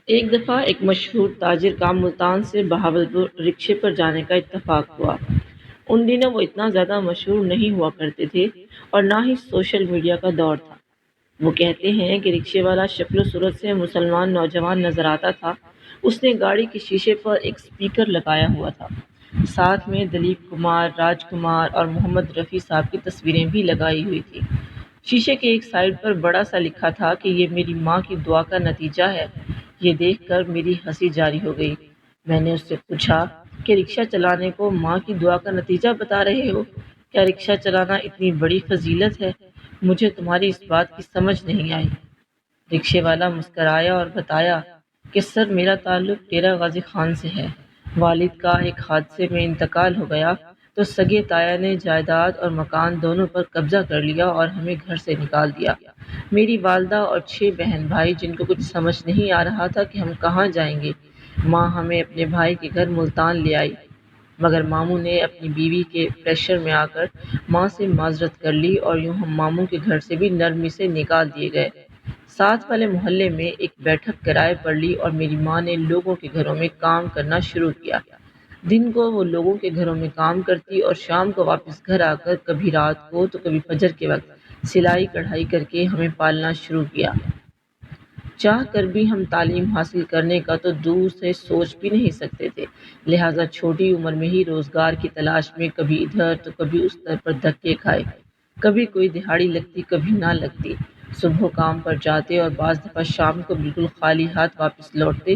ایک دفعہ ایک مشہور تاجر کا ملتان سے بہاولپور رکشے پر جانے کا اتفاق ہوا۔ ان دنوں وہ اتنا زیادہ مشہور نہیں ہوا کرتے تھے اور نہ ہی سوشل میڈیا کا دور تھا۔ وہ کہتے ہیں کہ رکشے والا شکل و صورت سے مسلمان نوجوان نظر آتا تھا۔ اس نے گاڑی کے شیشے پر ایک سپیکر لگایا ہوا تھا، ساتھ میں دلیپ کمار، راج کمار اور محمد رفیع صاحب کی تصویریں بھی لگائی ہوئی تھی۔ شیشے کے ایک سائڈ پر بڑا سا لکھا تھا کہ یہ میری ماں کی دعا کا نتیجہ ہے۔ یہ دیکھ کر میری ہنسی جاری ہو گئی۔ میں نے اس سے پوچھا کہ رکشہ چلانے کو ماں کی دعا کا نتیجہ بتا رہے ہو؟ کیا رکشہ چلانا اتنی بڑی فضیلت ہے؟ مجھے تمہاری اس بات کی سمجھ نہیں آئی۔ رکشے والا مسکرایا اور بتایا کہ سر، میرا تعلق ڈیرہ غازی خان سے ہے۔ والد کا ایک حادثے میں انتقال ہو گیا تو سگے تایا نے جائیداد اور مکان دونوں پر قبضہ کر لیا اور ہمیں گھر سے نکال دیا۔ میری والدہ اور 6 بہن بھائی، جن کو کچھ سمجھ نہیں آ رہا تھا کہ ہم کہاں جائیں گے۔ ماں ہمیں اپنے بھائی کے گھر ملتان لے آئی، مگر ماموں نے اپنی بیوی کے پریشر میں آ کر ماں سے معذرت کر لی اور یوں ہم ماموں کے گھر سے بھی نرمی سے نکال دیے گئے۔ ساتھ والے محلے میں ایک بیٹھک کرائے پر لی اور میری ماں نے لوگوں کے گھروں میں کام کرنا شروع کیا۔ دن کو وہ لوگوں کے گھروں میں کام کرتی اور شام کو واپس گھر آ کر کبھی رات کو تو کبھی فجر کے وقت سلائی کڑھائی کر کے ہمیں پالنا شروع کیا۔ چاہ کر بھی ہم تعلیم حاصل کرنے کا تو دور سے سوچ بھی نہیں سکتے تھے، لہٰذا چھوٹی عمر میں ہی روزگار کی تلاش میں کبھی ادھر تو کبھی اس طرح پر دھکے کھائے۔ کبھی کوئی دہاڑی لگتی، کبھی نہ لگتی۔ صبح کام پر جاتے اور بعض دفعہ شام کو بالکل خالی ہاتھ واپس لوٹتے۔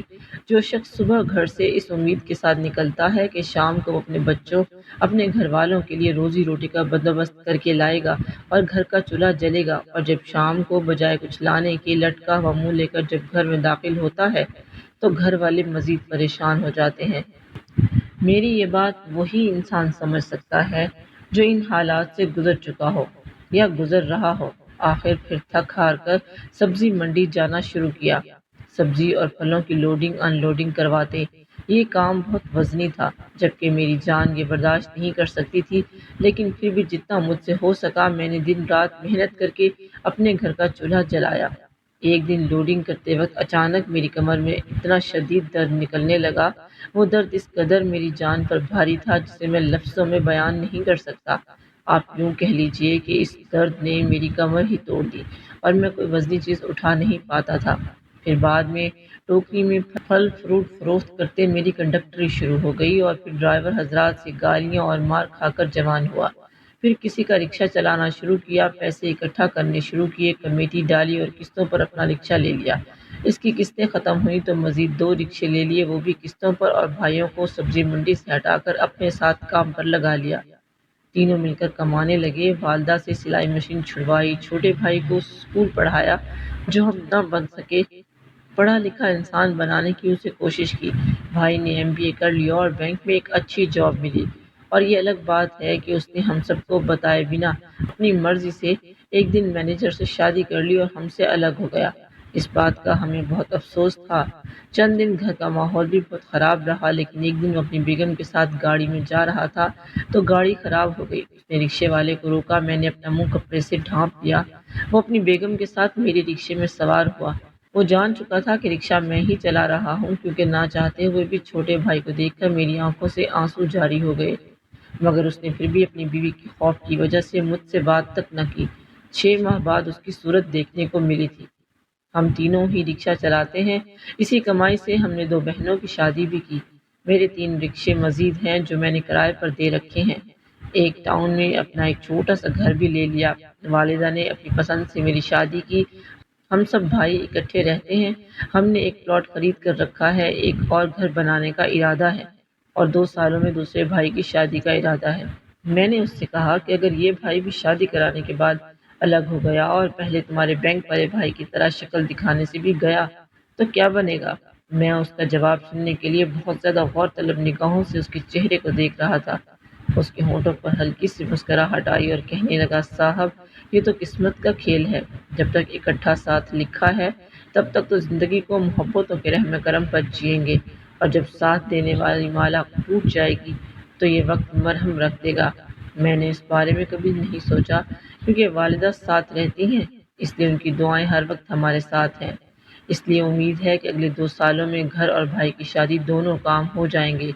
جو شخص صبح گھر سے اس امید کے ساتھ نکلتا ہے کہ شام کو وہ اپنے بچوں، اپنے گھر والوں کے لیے روزی روٹی کا بندوبست کر کے لائے گا اور گھر کا چولہا جلے گا، اور جب شام کو بجائے کچھ لانے کے لٹکا ہوا منہ لے کر جب گھر میں داخل ہوتا ہے تو گھر والے مزید پریشان ہو جاتے ہیں۔ میری یہ بات وہی انسان سمجھ سکتا ہے جو ان حالات سے گزر چکا ہو یا گزر رہا ہو۔ آخر پھر تھک ہار کر سبزی منڈی جانا شروع کیا۔ سبزی اور پھلوں کی لوڈنگ ان لوڈنگ کرواتے۔ یہ کام بہت وزنی تھا، جبکہ میری جان یہ برداشت نہیں کر سکتی تھی، لیکن پھر بھی جتنا مجھ سے ہو سکا میں نے دن رات محنت کر کے اپنے گھر کا چولہا جلایا۔ ایک دن لوڈنگ کرتے وقت اچانک میری کمر میں اتنا شدید درد نکلنے لگا۔ وہ درد اس قدر میری جان پر بھاری تھا جسے میں لفظوں میں بیان نہیں کر سکتا۔ آپ یوں کہہ لیجئے کہ اس درد نے میری کمر ہی توڑ دی اور میں کوئی وزنی چیز اٹھا نہیں پاتا تھا۔ پھر بعد میں ٹوکری میں پھل فروٹ فروخت کرتے میری کنڈکٹری شروع ہو گئی اور پھر ڈرائیور حضرات سے گالیاں اور مار کھا کر جوان ہوا۔ پھر کسی کا رکشہ چلانا شروع کیا، پیسے اکٹھا کرنے شروع کیے، کمیٹی ڈالی اور قسطوں پر اپنا رکشہ لے لیا۔ اس کی قسطیں ختم ہوئیں تو مزید 2 رکشے لے لیے، وہ بھی قسطوں پر، اور بھائیوں کو سبزی منڈی سے ہٹا کر اپنے ساتھ کام پر لگا لیا۔ تینوں مل کر کمانے لگے۔ والدہ سے سلائی مشین چھڑوائی، چھوٹے بھائی کو اسکول پڑھایا جو ہم نہ بن سکے، پڑھا لکھا انسان بنانے کی اسے کوشش کی۔ بھائی نے MBA کر لیا اور بینک میں ایک اچھی جاب ملی، اور یہ الگ بات ہے کہ اس نے ہم سب کو بتائے بنا اپنی مرضی سے ایک دن مینیجر سے شادی کر لی اور ہم سے الگ ہو گیا۔ اس بات کا ہمیں بہت افسوس تھا۔ چند دن گھر کا ماحول بھی بہت خراب رہا، لیکن ایک دن وہ اپنی بیگم کے ساتھ گاڑی میں جا رہا تھا تو گاڑی خراب ہو گئی۔ اس نے رکشے والے کو روکا، میں نے اپنا منہ کپڑے سے ڈھانپ لیا۔ وہ اپنی بیگم کے ساتھ میرے رکشے میں سوار ہوا۔ وہ جان چکا تھا کہ رکشہ میں ہی چلا رہا ہوں، کیونکہ نہ چاہتے ہوئے بھی چھوٹے بھائی کو دیکھ کر میری آنکھوں سے آنسو جاری ہو گئے، مگر اس نے پھر بھی اپنی بیوی کے خوف کی وجہ سے مجھ سے بات تک نہ کی۔ 6 ماہ بعد اس کی صورت دیکھنے کو ملی تھی۔ ہم تینوں ہی رکشہ چلاتے ہیں۔ اسی کمائی سے ہم نے 2 بہنوں کی شادی بھی کی۔ میرے 3 رکشے مزید ہیں جو میں نے کرائے پر دے رکھے ہیں۔ ایک ٹاؤن میں اپنا ایک چھوٹا سا گھر بھی لے لیا۔ والدہ نے اپنی پسند سے میری شادی کی۔ ہم سب بھائی اکٹھے رہتے ہیں۔ ہم نے ایک پلاٹ خرید کر رکھا ہے، ایک اور گھر بنانے کا ارادہ ہے، اور 2 سالوں میں دوسرے بھائی کی شادی کا ارادہ ہے۔ میں نے اس سے کہا کہ اگر یہ بھائی بھی شادی کرانے کے بعد الگ ہو گیا اور پہلے تمہارے بینک والے بھائی کی طرح شکل دکھانے سے بھی گیا تو کیا بنے گا؟ میں اس کا جواب سننے کے لیے بہت زیادہ غور طلب نگاہوں سے اس کے چہرے کو دیکھ رہا تھا۔ اس کے ہونٹوں پر ہلکی سی مسکراہٹ آئی اور کہنے لگا، صاحب یہ تو قسمت کا کھیل ہے۔ جب تک اکٹھا ساتھ لکھا ہے تب تک تو زندگی کو محبتوں کے رحم کرم پر جئیں گے، اور جب ساتھ دینے والی مالا ٹوٹ جائے گی تو یہ وقت مرہم رکھ دے گا۔ میں نے اس بارے میں کبھی نہیں سوچا، کیونکہ والدہ ساتھ رہتی ہیں، اس لیے ان کی دعائیں ہر وقت ہمارے ساتھ ہیں۔ اس لیے امید ہے کہ اگلے 2 سالوں میں گھر اور بھائی کی شادی دونوں کام ہو جائیں گے۔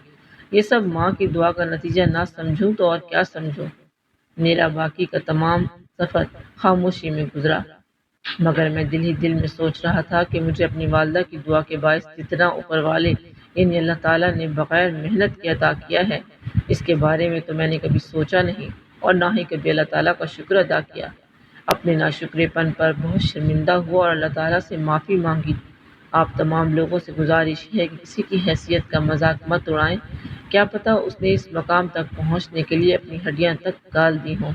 یہ سب ماں کی دعا کا نتیجہ نہ سمجھوں تو اور کیا سمجھوں۔ میرا باقی کا تمام سفر خاموشی میں گزرا، مگر میں دل ہی دل میں سوچ رہا تھا کہ مجھے اپنی والدہ کی دعا کے باعث جتنا اوپر والے یعنی اللہ تعالیٰ نے بغیر محنت کے عطا کیا ہے، اس کے بارے میں تو میں نے کبھی سوچا نہیں اور نہ ہی کبھی اللہ تعالیٰ کا شکر ادا کیا۔ اپنے ناشکرے پن پر بہت شرمندہ ہوا اور اللہ تعالیٰ سے معافی مانگی۔ آپ تمام لوگوں سے گزارش ہے کہ کسی کی حیثیت کا مذاق مت اڑائیں، کیا پتہ اس نے اس مقام تک پہنچنے کے لیے اپنی ہڈیاں تک گال دی ہوں۔